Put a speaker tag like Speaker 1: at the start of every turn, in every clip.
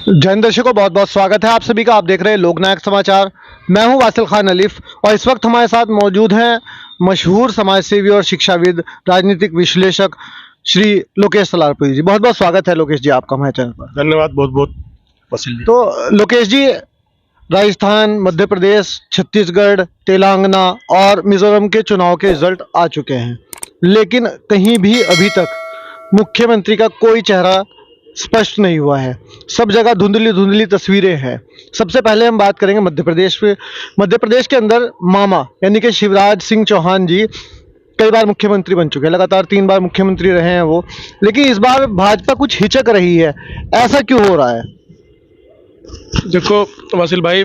Speaker 1: जैन दर्शकों बहुत बहुत स्वागत है आप सभी का। आप देख रहे हैं लोकनायक समाचार। मैं हूं वासिल खान अलीफ और इस वक्त हमारे साथ मौजूद हैं मशहूर समाजसेवी और शिक्षाविद, राजनीतिक विश्लेषक श्री लोकेश सलारपुरी जी। बहुत बहुत स्वागत है लोकेश जी आपका हमारे चैनल पर।
Speaker 2: धन्यवाद बहुत बहुत वसील जी।
Speaker 1: तो लोकेश जी, राजस्थान, मध्य प्रदेश, छत्तीसगढ़, तेलंगाना और मिजोरम के चुनाव के रिजल्ट आ चुके हैं, लेकिन कहीं भी अभी तक मुख्यमंत्री का कोई चेहरा स्पष्ट नहीं हुआ है। सब जगह धुंधली धुंधली तस्वीरें हैं। सबसे पहले हम बात करेंगे मध्य प्रदेश पे। मध्य प्रदेश के अंदर मामा यानी कि शिवराज सिंह चौहान जी कई बार मुख्यमंत्री बन चुके हैं, लगातार 3 बार मुख्यमंत्री रहे हैं वो, लेकिन इस बार भाजपा कुछ हिचक रही है। ऐसा क्यों हो रहा है?
Speaker 2: देखो वसील भाई,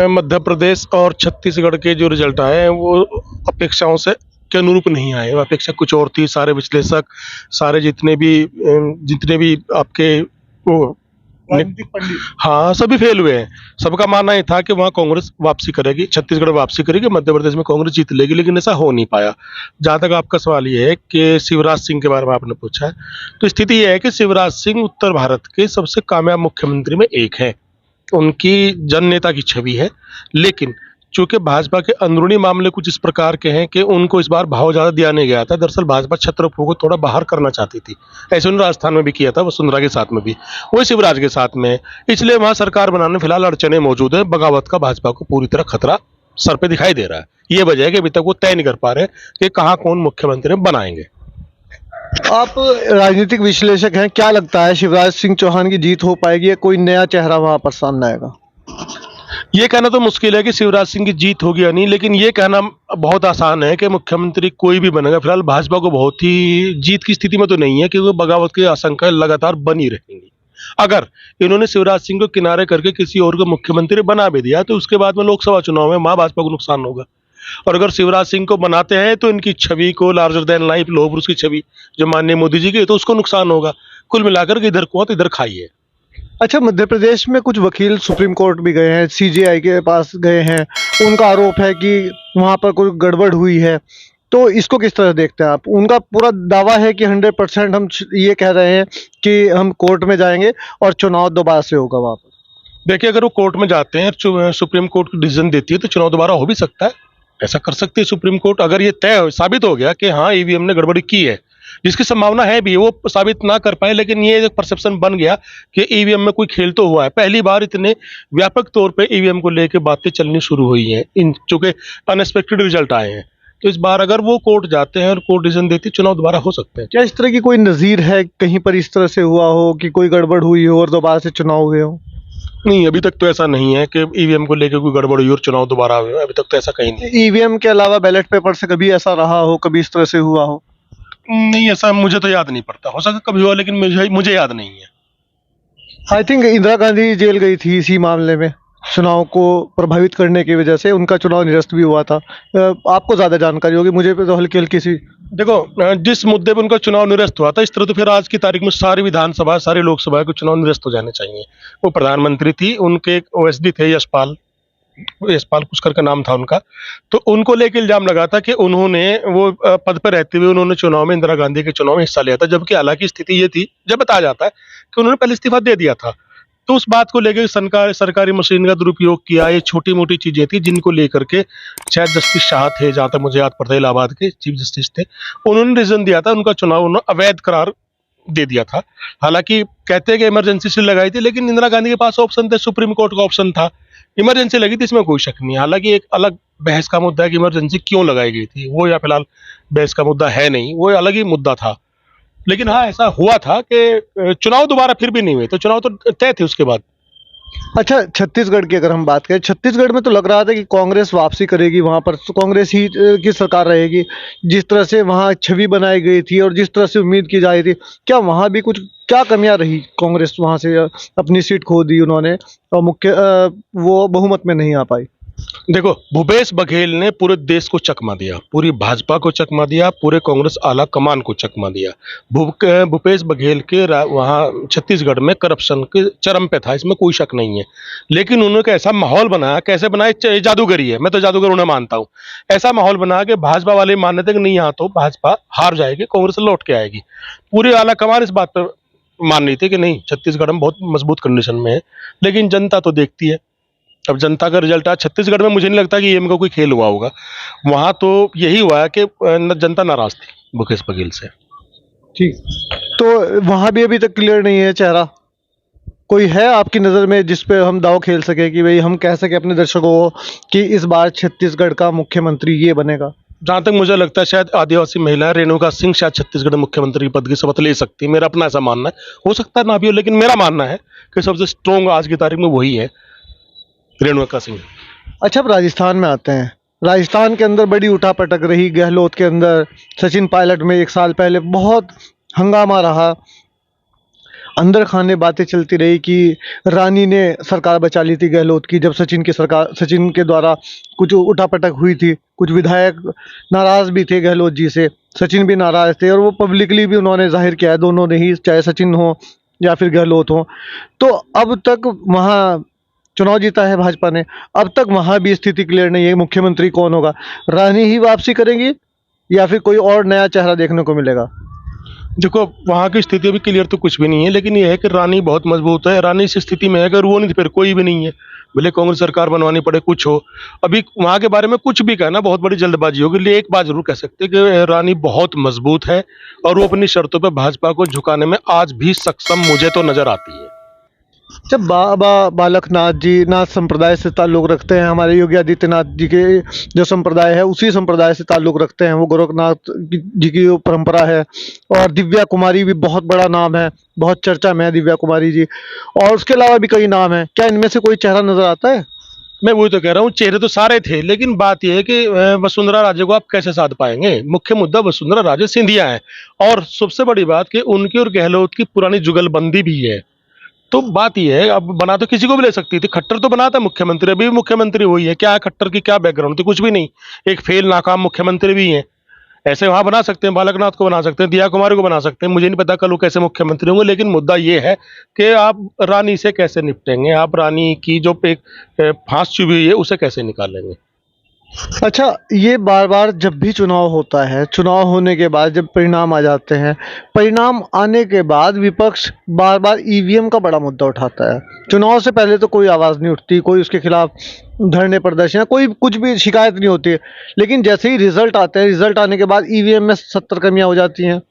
Speaker 2: मध्य प्रदेश और छत्तीसगढ़ के जो रिजल्ट आए हैं वो अपेक्षाओं से के अनुरूप नहीं आए। वो अपेक्षा कुछ और थी। सारे विश्लेषक, सारे जितने भी आपके वो हाँ, सभी फेल हुए हैं। सबका मानना ये था कि वहाँ कांग्रेस वापसी करेगी, छत्तीसगढ़ वापसी करेगी, मध्य प्रदेश में कांग्रेस जीत लेगी, लेकिन ऐसा हो नहीं पाया। जहाँ तक आपका सवाल ये है कि शिवराज सिंह के बारे में आपने पूछा है, तो स्थिति ये है कि शिवराज सिंह उत्तर भारत के सबसे कामयाब मुख्यमंत्री में एक है। उनकी जन नेता की छवि है, लेकिन चूंकि भाजपा के अंदरूनी मामले कुछ इस प्रकार के हैं कि उनको इस बार भाव ज़्यादा दिया नहीं गया था। दरअसल भाजपा छत्रपुर को थोड़ा बाहर करना चाहती थी। ऐसे उन्होंने राजस्थान में भी किया था, वसुंधरा के साथ में भी, वही शिवराज के साथ में। इसलिए वहाँ सरकार बनाने में फिलहाल अड़चने मौजूद है। बगावत का भाजपा को पूरी तरह खतरा सर पे दिखाई दे रहा है। ये वजह है कि अभी तक वो तय नहीं कर पा रहे कि कहाँ कौन मुख्यमंत्री बनाएंगे।
Speaker 1: आप राजनीतिक विश्लेषक हैं, क्या लगता है शिवराज सिंह चौहान की जीत हो पाएगी या कोई नया चेहरा वहां पर सामने आएगा?
Speaker 2: ये कहना तो मुश्किल है कि शिवराज सिंह की जीत होगी या नहीं, लेकिन ये कहना बहुत आसान है कि मुख्यमंत्री कोई भी बनेगा। फिलहाल भाजपा को बहुत ही जीत की स्थिति में तो नहीं है, क्योंकि बगावत की आशंका लगातार बनी रहेंगी। अगर इन्होंने शिवराज सिंह को किनारे करके किसी और को मुख्यमंत्री बना भी दिया, तो उसके बाद में लोकसभा चुनाव में वहां भाजपा को नुकसान होगा। और अगर शिवराज सिंह को बनाते हैं तो इनकी छवि को, लार्जर देन लाइफ लोह पुरुष की छवि जो माननीय मोदी जी की, तो उसको नुकसान होगा। कुल मिलाकर के इधर कुआं तो इधर खाई है।
Speaker 1: अच्छा, मध्य प्रदेश में कुछ वकील सुप्रीम कोर्ट भी गए हैं, सीजेआई के पास गए हैं। उनका आरोप है कि वहां पर कोई गड़बड़ हुई है। तो इसको किस तरह देखते हैं आप? उनका पूरा दावा है कि 100% हम ये कह रहे हैं कि हम कोर्ट में जाएंगे और चुनाव दोबारा से होगा वहां पर।
Speaker 2: देखिए, अगर वो कोर्ट में जाते हैं, सुप्रीम कोर्ट की डिसीजन देती है, तो चुनाव दोबारा हो भी सकता है। ऐसा कर सकती है सुप्रीम कोर्ट। अगर ये साबित हो गया कि हाँ ईवीएम ने गड़बड़ी की है, जिसकी संभावना है भी, वो साबित ना कर पाए, लेकिन ये एक परसेप्शन बन गया कि ईवीएम में कोई खेल तो हुआ है। पहली बार इतने व्यापक तौर पे ईवीएम को लेकर बातें चलनी शुरू हुई हैं, इन चूंकि अनएक्सपेक्टेड रिजल्ट आए हैं। तो इस बार अगर वो कोर्ट जाते हैं और कोर्ट डिसीजन देती है, चुनाव दोबारा हो सकते हैं।
Speaker 1: क्या इस तरह की कोई नजीर है कहीं पर इस तरह से हुआ हो कि कोई गड़बड़ हुई हो और दोबारा से चुनाव हुए हो?
Speaker 2: नहीं, अभी तक तो ऐसा नहीं है कि ईवीएम को लेकर कोई गड़बड़ हुई और चुनाव दोबारा हुए। अभी तक तो ऐसा कहीं नहीं।
Speaker 1: ईवीएम के अलावा बैलेट पेपर से कभी ऐसा रहा हो, कभी इस तरह से हुआ हो?
Speaker 2: नहीं, ऐसा मुझे तो याद नहीं पड़ता। हो सकता कभी हुआ, लेकिन मुझे याद नहीं है।
Speaker 1: I think Indira Gandhi jail गई थी इसी मामले में, चुनाव को प्रभावित करने की वजह से उनका चुनाव निरस्त भी हुआ था। आपको ज्यादा जानकारी होगी, मुझे पे तो हल्की हल्की सी।
Speaker 2: देखो, जिस मुद्दे पर उनका चुनाव निरस्त हुआ था, इस तरह तो फिर आज की तारीख में सारी विधानसभा, सारी लोकसभा के चुनाव निरस्त हो जाने चाहिए। वो प्रधानमंत्री थी, उनके एक ओएसडी थे, यशपाल यशपाल कुछ करके नाम था उनका। तो उनको लेके इल्जाम लगा था कि उन्होंने वो पद पर रहते हुए उन्होंने चुनाव में, इंदिरा गांधी के चुनाव में हिस्सा लिया था, जबकि हालांकि स्थिति ये थी, जब बताया जाता है कि उन्होंने पहले इस्तीफा दे दिया था। तो उस बात को लेकर सरकारी मशीन का दुरुपयोग किया, ये छोटी मोटी चीजें थी जिनको लेकर के शायद जस्टिस शाह थे, जहां तक मुझे याद पड़ता है, इलाहाबाद के चीफ जस्टिस थे, उन्होंने रीजन दिया था, उनका चुनाव उन्होंने अवैध करार दे दिया था। हालांकि कहते हैं कि इमरजेंसी से लगाई थी, लेकिन इंदिरा गांधी के पास ऑप्शन थे, सुप्रीम कोर्ट का ऑप्शन था, इमरजेंसी लगी थी, इसमें कोई शक नहीं। हालांकि एक अलग बहस का मुद्दा है कि इमरजेंसी क्यों लगाई गई थी, वो या फिलहाल बहस का मुद्दा है नहीं, वो अलग ही मुद्दा था। लेकिन हाँ, ऐसा हुआ था कि चुनाव दोबारा फिर भी नहीं हुए, तो चुनाव तो तय थे उसके बाद।
Speaker 1: अच्छा, छत्तीसगढ़ की अगर हम बात करें, छत्तीसगढ़ में तो लग रहा था कि कांग्रेस वापसी करेगी, वहां पर तो कांग्रेस ही की सरकार रहेगी। जिस तरह से वहां छवि बनाई गई थी और जिस तरह से उम्मीद की जा रही थी, क्या वहां भी कुछ, क्या कमियां रही? कांग्रेस वहां से अपनी सीट खो दी उन्होंने और वो बहुमत में नहीं आ पाई।
Speaker 2: देखो, भूपेश बघेल ने पूरे देश को चकमा दिया, पूरी भाजपा को चकमा दिया, पूरे कांग्रेस आला कमान को चकमा दिया। भूपेश बघेल के वहाँ छत्तीसगढ़ में करप्शन के चरम पे था, इसमें कोई शक नहीं है। लेकिन उन्होंने ऐसा माहौल बनाया, कैसे बनाया, जादूगरी है, मैं तो जादूगर उन्हें मानता हूँ। ऐसा माहौल बना के भाजपा वाले मानते थे कि नहीं, यहाँ तो भाजपा हार जाएगी, कांग्रेस लौट के आएगी। पूरी आला कमान इस बात पर मान रही थी कि नहीं छत्तीसगढ़ में बहुत मजबूत कंडीशन में है, लेकिन जनता तो देखती है। अब जनता का रिजल्ट आया छत्तीसगढ़ में, मुझे नहीं लगता कि ईवीएम का कोई खेल हुआ होगा। वहां तो यही हुआ है कि जनता नाराज थी भूपेश बघेल से।
Speaker 1: ठीक, तो वहां भी अभी तक क्लियर नहीं है चेहरा। कोई है आपकी नज़र में जिस पे हम दाव खेल सके कि भाई हम कह सके अपने दर्शकों को कि इस बार छत्तीसगढ़ का मुख्यमंत्री ये बनेगा?
Speaker 2: जहां तक मुझे लगता है शायद आदिवासी महिला रेणुका सिंह शायद छत्तीसगढ़ में मुख्यमंत्री पद की शपथ ले सकती है। मेरा अपना ऐसा मानना है, हो सकता है ना भी हो, लेकिन मेरा मानना है कि सबसे स्ट्रोंग आज की तारीख में वही है, रेणुका सिंह।
Speaker 1: अच्छा, अब राजस्थान में आते हैं। राजस्थान के अंदर बड़ी उठापटक रही गहलोत के अंदर। सचिन पायलट में एक साल पहले बहुत हंगामा रहा। अंदर खाने बातें चलती रही कि रानी ने सरकार बचा ली थी गहलोत की, जब सचिन के द्वारा कुछ उठापटक हुई थी। कुछ विधायक नाराज भी थे गहलोत जी से, सचिन भी नाराज थे, और वो पब्लिकली भी उन्होंने जाहिर किया है, दोनों ने ही, चाहे सचिन हो या फिर गहलोत हो। तो अब तक वहाँ चुनाव जीता है भाजपा ने, अब तक वहाँ भी स्थिति क्लियर नहीं है मुख्यमंत्री कौन होगा। रानी ही वापसी करेंगी या फिर कोई और नया चेहरा देखने को मिलेगा?
Speaker 2: देखो वहां की स्थिति अभी क्लियर तो कुछ भी नहीं है, लेकिन ये है कि रानी बहुत मजबूत है। रानी इस स्थिति में है, अगर वो नहीं तो फिर कोई भी नहीं है, भले कांग्रेस सरकार बनवानी पड़े कुछ हो। अभी वहां के बारे में कुछ भी कहना बहुत बड़ी जल्दबाजी होगी। लेकिन एक बात जरूर कह सकते हैं कि रानी बहुत मजबूत है और वो अपनी शर्तों पर भाजपा को झुकाने में आज भी सक्षम मुझे तो नजर आती है।
Speaker 1: जब बाबा बालकनाथ जी नाथ संप्रदाय से ताल्लुक़ रखते हैं, हमारे योगी आदित्यनाथ जी के जो संप्रदाय है उसी संप्रदाय से ताल्लुक़ रखते हैं, वो गोरखनाथ जी की जो परंपरा है। और दिव्या कुमारी भी बहुत बड़ा नाम है, बहुत चर्चा में है दिव्या कुमारी जी, और उसके अलावा भी कई नाम हैं। क्या इनमें से कोई चेहरा नजर आता है?
Speaker 2: मैं वही तो कह रहा हूँ, चेहरे तो सारे थे, लेकिन बात यह है कि वसुंधरा राजे को आप कैसे साध पाएंगे। मुख्य मुद्दा वसुंधरा राजे सिंधिया है, और सबसे बड़ी बात कि उनकी और गहलोत की पुरानी जुगलबंदी भी है। तो बात यह है, अब बना तो किसी को भी ले सकती थी। खट्टर तो बना था मुख्यमंत्री, अभी भी मुख्यमंत्री वही है। क्या है खट्टर की क्या बैकग्राउंड थी? कुछ भी नहीं, एक फेल नाकाम मुख्यमंत्री भी है। ऐसे वहां बना सकते हैं, बालकनाथ को बना सकते हैं, दिया कुमारी को बना सकते हैं। मुझे नहीं पता कल वो कैसे मुख्यमंत्री होंगे, लेकिन मुद्दा ये है कि आप रानी से कैसे निपटेंगे, आप रानी की जो फांस चुभी हुई है उसे कैसे निकालेंगे।
Speaker 1: अच्छा, ये बार बार जब भी चुनाव होता है, चुनाव होने के बाद जब परिणाम आ जाते हैं, परिणाम आने के बाद विपक्ष बार बार ईवीएम का बड़ा मुद्दा उठाता है। चुनाव से पहले तो कोई आवाज़ नहीं उठती, कोई उसके खिलाफ धरने प्रदर्शन, कोई कुछ भी शिकायत नहीं होती है। लेकिन जैसे ही रिजल्ट आते हैं, रिजल्ट आने के बाद ईवीएम में 70 कमियां हो जाती हैं।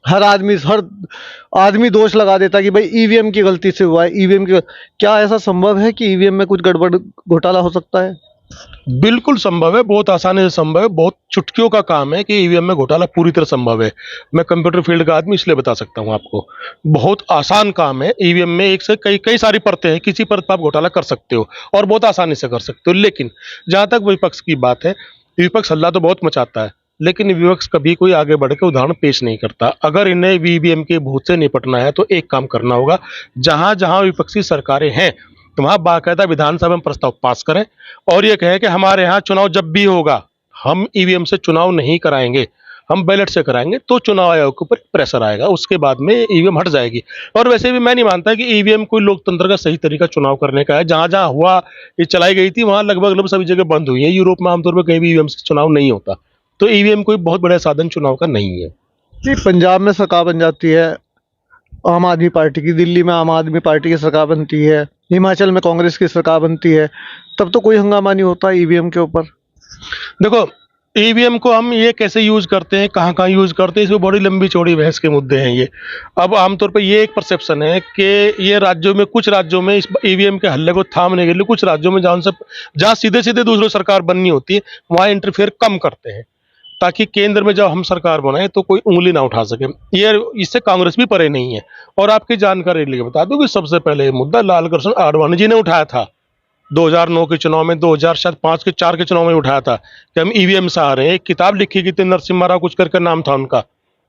Speaker 1: हर आदमी दोष लगा देता है कि भाई ईवीएम की गलती से हुआ है, ईवीएम की। क्या ऐसा संभव है कि ईवीएम में कुछ गड़बड़ घोटाला हो सकता है?
Speaker 2: बिल्कुल संभव है, बहुत आसानी से संभव है। बहुत चुटकियों का काम है कि ईवीएम में घोटाला पूरी तरह संभव है। मैं कंप्यूटर फील्ड का आदमी इसलिए बता सकता हूं आपको, बहुत आसान काम है। ईवीएम में एक से कई कई सारी परतें हैं, किसी परत पर आप घोटाला कर सकते हो और बहुत आसानी से कर सकते हो। लेकिन जहां तक विपक्ष की बात है, विपक्ष हल्ला तो बहुत मचाता है, लेकिन विपक्ष कभी कोई आगे बढ़ के उदाहरण पेश नहीं करता। अगर इन्हें ईवीएम के भूत से निपटना है तो एक काम करना होगा, जहां जहां विपक्षी सरकारें हैं तो वहां बाकायदा विधानसभा में प्रस्ताव पास करें और ये कहें कि हमारे यहाँ चुनाव जब भी होगा हम ईवीएम से चुनाव नहीं कराएंगे, हम बैलेट से कराएंगे। तो चुनाव आयोग के ऊपर प्रेशर आएगा, उसके बाद में ईवीएम हट जाएगी। और वैसे भी मैं नहीं मानता कि ईवीएम कोई लोकतंत्र का सही तरीका चुनाव करने का है। जहां जहां हुआ ये चलाई गई थी वहां लगभग सभी जगह बंद हुई है। यूरोप में आमतौर पर कहीं भी ईवीएम से चुनाव नहीं होता, तो ईवीएम कोई बहुत बड़ा साधन चुनाव का नहीं है।
Speaker 1: जी, पंजाब में सरकार बन जाती है आम आदमी पार्टी की, दिल्ली में आम आदमी पार्टी की सरकार बनती है, हिमाचल में कांग्रेस की सरकार बनती है, तब तो कोई हंगामा नहीं होता ईवीएम के ऊपर।
Speaker 2: देखो ईवीएम को हम ये कैसे यूज करते हैं, कहाँ कहाँ यूज करते हैं, इसमें बड़ी लंबी चौड़ी बहस के मुद्दे हैं ये। अब आमतौर पर ये एक परसेप्शन है कि ये राज्यों में, कुछ राज्यों में इस ईवीएम के हल्ले को थामने के लिए, कुछ राज्यों में जहाँ सीधे सीधे दूसरी सरकार बननी होती है वहाँ इंटरफेयर कम करते हैं, ताकि केंद्र में जब हम सरकार बनाए तो कोई उंगली ना उठा सके। ये इससे कांग्रेस भी परे नहीं है। और आपकी जानकारी के लिए बता दूं कि सबसे पहले ये मुद्दा लाल कृष्ण आडवाणी जी ने उठाया था 2009 के चुनाव में, 2005 के 4 के चुनाव में उठाया था कि हम ईवीएम से आ रहे हैं। एक किताब लिखी गई थी, नरसिम्हा राव कुछ करके नाम था उनका,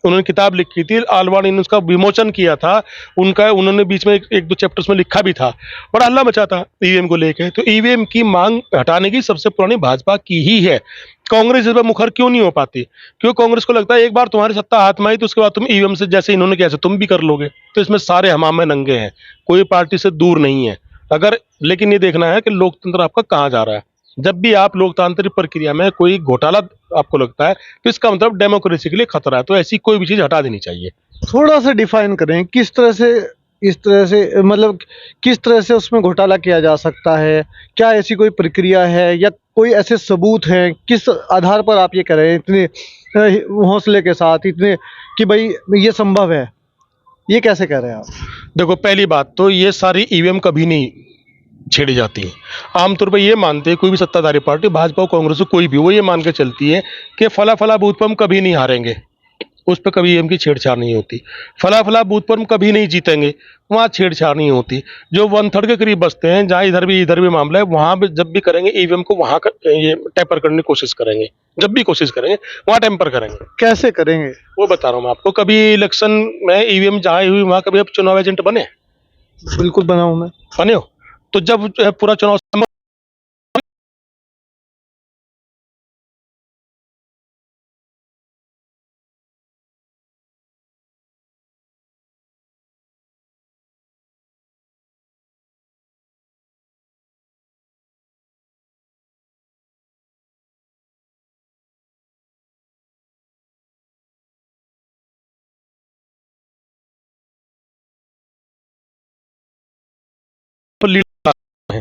Speaker 2: उन्होंने किताब लिखी थी, आडवाणी ने उसका विमोचन किया था उनका। उन्होंने बीच में एक दो चैप्टर्स में लिखा भी था, बड़ा हल्ला मचा था ईवीएम को लेके। तो ईवीएम की मांग हटाने की सबसे पुरानी भाजपा की ही है। कांग्रेस इस पर मुखर क्यों नहीं हो पाती? क्योंकि कांग्रेस को लगता है एक बार तुम्हारी सत्ता हाथ में आई तो उसके बाद तुम ईवीएम से जैसे इन्होंने किया तुम भी कर लोगे। तो इसमें सारे हमामे नंगे हैं, कोई पार्टी से दूर नहीं है। अगर लेकिन ये देखना है कि लोकतंत्र आपका कहाँ जा रहा है। जब भी आप लोकतांत्रिक प्रक्रिया में कोई घोटाला आपको लगता है तो इसका मतलब डेमोक्रेसी के लिए खतरा है, तो ऐसी कोई भी चीज हटा देनी चाहिए।
Speaker 1: थोड़ा सा डिफाइन करें किस तरह से, इस तरह से मतलब किस तरह से उसमें घोटाला किया जा सकता है, क्या ऐसी कोई प्रक्रिया है या कोई ऐसे सबूत हैं, किस आधार पर आप ये कह रहे हैं इतने हौसले के साथ, इतने कि भाई ये संभव है, ये कैसे कह रहे हैं आप?
Speaker 2: देखो, पहली बात तो ये सारी ईवीएम कभी नहीं छेड़ी जाती है। आमतौर पर ये मानते हैं कोई भी सत्ताधारी पार्टी, भाजपा हो कांग्रेस हो कोई भी, वो ये मान के चलती है कि फला फला बूथ पर हम कभी नहीं हारेंगे, उस पर कभी ईवीएम की छेड़छाड़ नहीं होती। फला फला बूथ पर हम कभी नहीं जीतेंगे, वहाँ छेड़छाड़ नहीं होती। जो 1/3 के करीब बचते हैं, जहाँ इधर भी मामला है, वहाँ भी जब भी करेंगे ईवीएम को वहाँ ये टेम्पर करने की कोशिश करेंगे। जब भी कोशिश करेंगे वहाँ टेम्पर करेंगे।
Speaker 1: कैसे करेंगे?
Speaker 2: वो बता रहा हूँ मैं आपको। कभी इलेक्शन में ईवीएम जहाँ हुई वहाँ कभी आप चुनाव एजेंट बने
Speaker 1: बिल्कुल बनाऊं मैं।
Speaker 2: बने हो? तो जब पूरा चुनाव